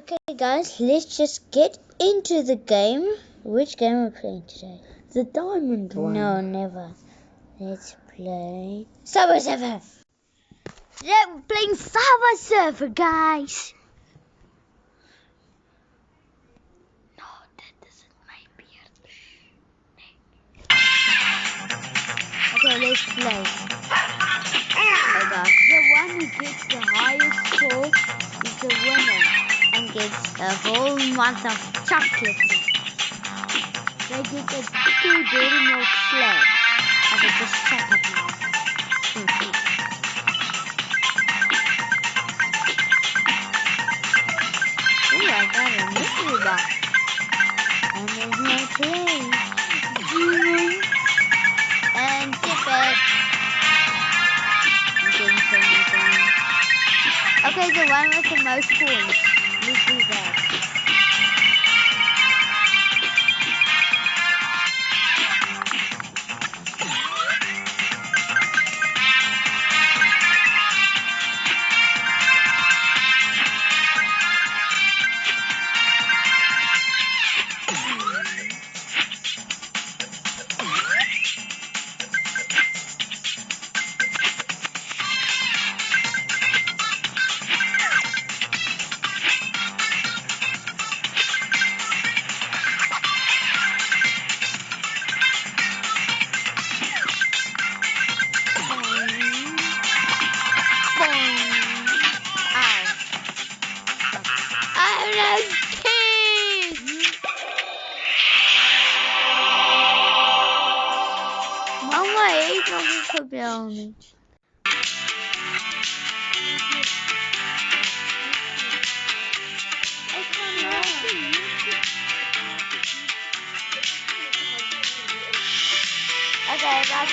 Okay guys, let's just get into the game. Which game are we playing today? The diamond one. No, never. Let's play Subway Surfer. Yeah, we're playing Subway Surfer, guys. No, that isn't my beard. Okay, let's play. Oh gosh. The one who gets the highest score is the winner and gets a whole month of chocolates. They get a 2 Dairy Milk slab. I will just shut up now. Oh, I got a mystery box. And there's no train. And tip it. I'm getting so many coins. Okay, the one with the most coins. Let's do that. Mama eet nog een gebel. Okay, bye bye.